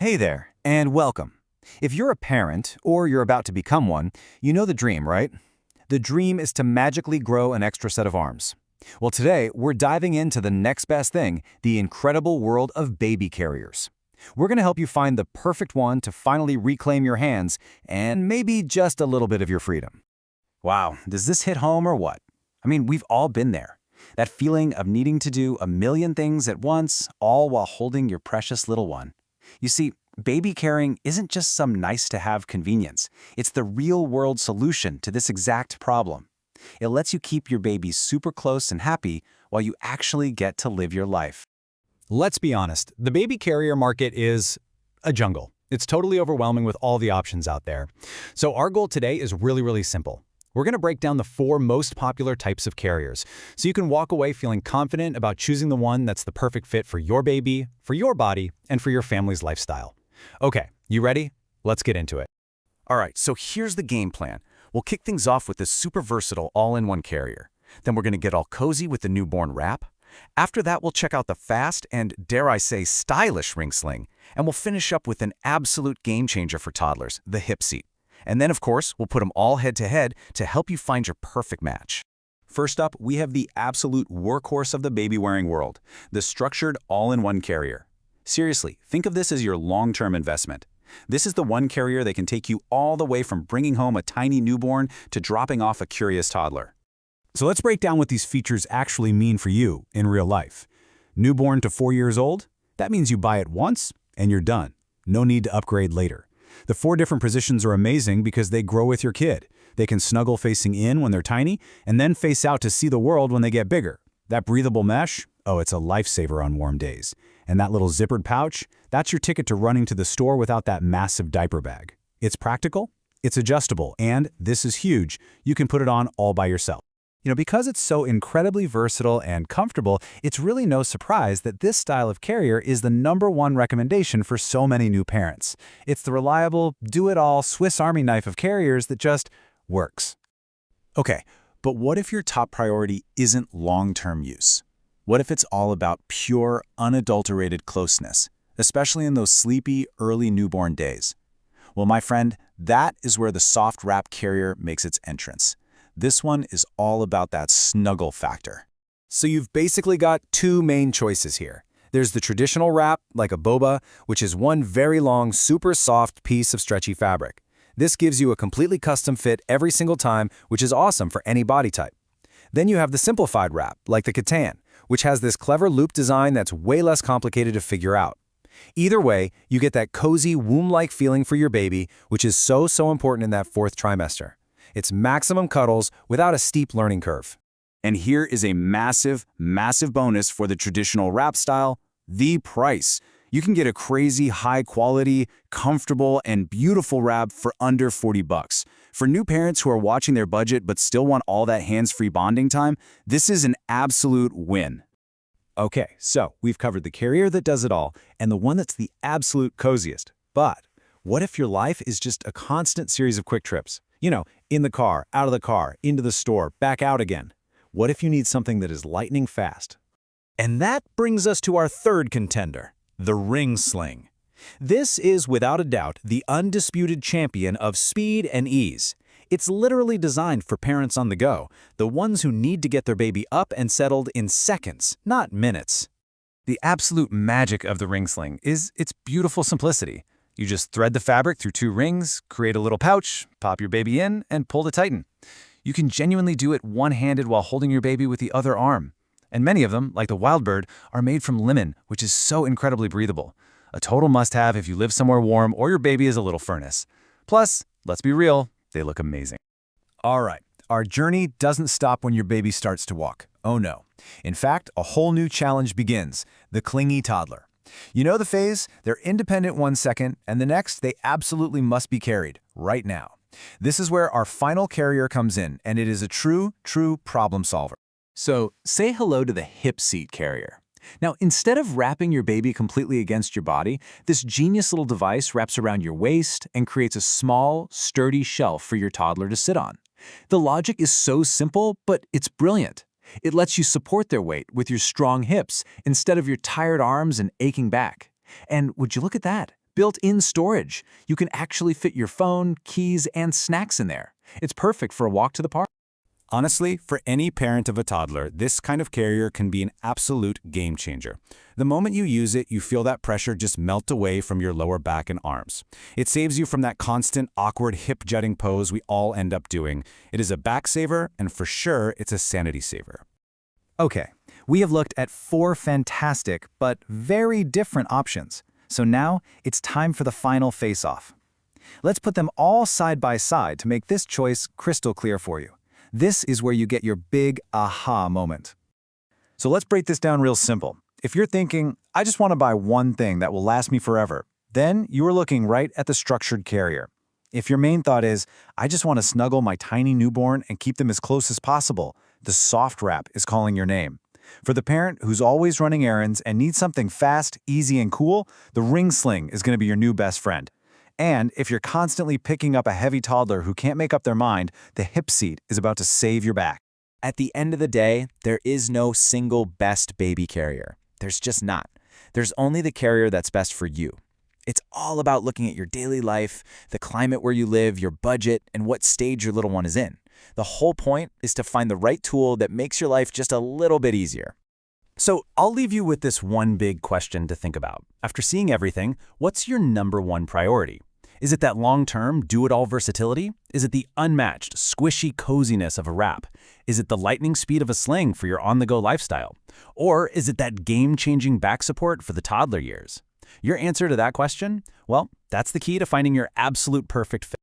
Hey there, and welcome. If you're a parent, or you're about to become one, you know the dream, right? The dream is to magically grow an extra set of arms. Well, today, we're diving into the next best thing, the incredible world of baby carriers. We're going to help you find the perfect one to finally reclaim your hands and maybe just a little bit of your freedom. Wow, does this hit home or what? I mean, we've all been there. That feeling of needing to do a million things at once, all while holding your precious little one. You see, baby carrying isn't just some nice-to-have convenience. It's the real-world solution to this exact problem. It lets you keep your baby super close and happy while you actually get to live your life. Let's be honest, the baby carrier market is a jungle. It's totally overwhelming with all the options out there. So our goal today is really simple. We're going to break down the 4 most popular types of carriers, so you can walk away feeling confident about choosing the one that's the perfect fit for your baby, for your body, and for your family's lifestyle. Okay, you ready? Let's get into it. All right, so here's the game plan. We'll kick things off with this super versatile all-in-one carrier. Then we're going to get all cozy with the newborn wrap. After that, we'll check out the fast and, dare I say, stylish ring sling. And we'll finish up with an absolute game changer for toddlers, the hip seat. And then, of course, we'll put them all head-to-head to help you find your perfect match. First up, we have the absolute workhorse of the baby-wearing world, the structured all-in-one carrier. Seriously, think of this as your long-term investment. This is the one carrier that can take you all the way from bringing home a tiny newborn to dropping off a curious toddler. So let's break down what these features actually mean for you in real life. Newborn to 4 years old? That means you buy it once and you're done. No need to upgrade later. The 4 different positions are amazing because they grow with your kid. They can snuggle facing in when they're tiny and then face out to see the world when they get bigger. That breathable mesh? Oh, it's a lifesaver on warm days. And that little zippered pouch? That's your ticket to running to the store without that massive diaper bag. It's practical, it's adjustable, and, this is huge, you can put it on all by yourself. Because it's so incredibly versatile and comfortable, it's really no surprise that this style of carrier is the #1 recommendation for so many new parents. It's the reliable, do-it-all Swiss Army knife of carriers that just works. Okay, but what if your top priority isn't long-term use? What if it's all about pure, unadulterated closeness, especially in those sleepy, early newborn days? Well, my friend, that is where the soft wrap carrier makes its entrance. This one is all about that snuggle factor. So you've basically got 2 main choices here. There's the traditional wrap, like a boba, which is one very long, super soft piece of stretchy fabric. This gives you a completely custom fit every single time, which is awesome for any body type. Then you have the simplified wrap, like the Catan, which has this clever loop design that's way less complicated to figure out. Either way, you get that cozy, womb-like feeling for your baby, which is so important in that 4th trimester. It's maximum cuddles without a steep learning curve. And here is a massive bonus for the traditional wrap style, the price. You can get a crazy, high-quality, comfortable, and beautiful wrap for under $40. For new parents who are watching their budget but still want all that hands-free bonding time, this is an absolute win. Okay, so we've covered the carrier that does it all and the one that's the absolute coziest. But what if your life is just a constant series of quick trips? In the car, out of the car, into the store, back out again. What if you need something that is lightning fast? And that brings us to our 3rd contender, the ring sling. This is without a doubt the undisputed champion of speed and ease. It's literally designed for parents on the go, the ones who need to get their baby up and settled in seconds, not minutes. The absolute magic of the ring sling is its beautiful simplicity. You just thread the fabric through 2 rings, create a little pouch, pop your baby in, and pull to tighten. You can genuinely do it one-handed while holding your baby with the other arm. And many of them, like the Wildbird, are made from linen, which is so incredibly breathable. A total must-have if you live somewhere warm or your baby is a little furnace. Plus, let's be real, they look amazing. All right, our journey doesn't stop when your baby starts to walk. Oh no. In fact, a whole new challenge begins, the clingy toddler. You know the phase? They're independent 1 second, and the next, they absolutely must be carried, right now. This is where our final carrier comes in, and it is a true problem solver. So, say hello to the hip seat carrier. Now, instead of wrapping your baby completely against your body, this genius little device wraps around your waist and creates a small, sturdy shelf for your toddler to sit on. The logic is so simple, but it's brilliant. It lets you support their weight with your strong hips instead of your tired arms and aching back. And would you look at that? Built-in storage. You can actually fit your phone, keys, and snacks in there. It's perfect for a walk to the park. Honestly, for any parent of a toddler, this kind of carrier can be an absolute game changer. The moment you use it, you feel that pressure just melt away from your lower back and arms. It saves you from that constant, awkward hip-jutting pose we all end up doing. It is a back saver, and for sure, it's a sanity saver. Okay, we have looked at 4 fantastic but very different options. So now it's time for the final face-off. Let's put them all side by side to make this choice crystal clear for you. This is where you get your big aha moment. So let's break this down real simple. If you're thinking, I just want to buy one thing that will last me forever, then you are looking right at the structured carrier. If your main thought is, I just want to snuggle my tiny newborn and keep them as close as possible, the soft wrap is calling your name. For the parent who's always running errands and needs something fast, easy, and cool, the ring sling is going to be your new best friend. And if you're constantly picking up a heavy toddler who can't make up their mind, the hip seat is about to save your back. At the end of the day, there is no single best baby carrier. There's just not. There's only the carrier that's best for you. It's all about looking at your daily life, the climate where you live, your budget, and what stage your little one is in. The whole point is to find the right tool that makes your life just a little bit easier. So I'll leave you with this one big question to think about. After seeing everything, what's your #1 priority? Is it that long-term, do-it-all versatility? Is it the unmatched, squishy coziness of a wrap? Is it the lightning speed of a sling for your on-the-go lifestyle? Or is it that game-changing back support for the toddler years? Your answer to that question? Well, that's the key to finding your absolute perfect fit.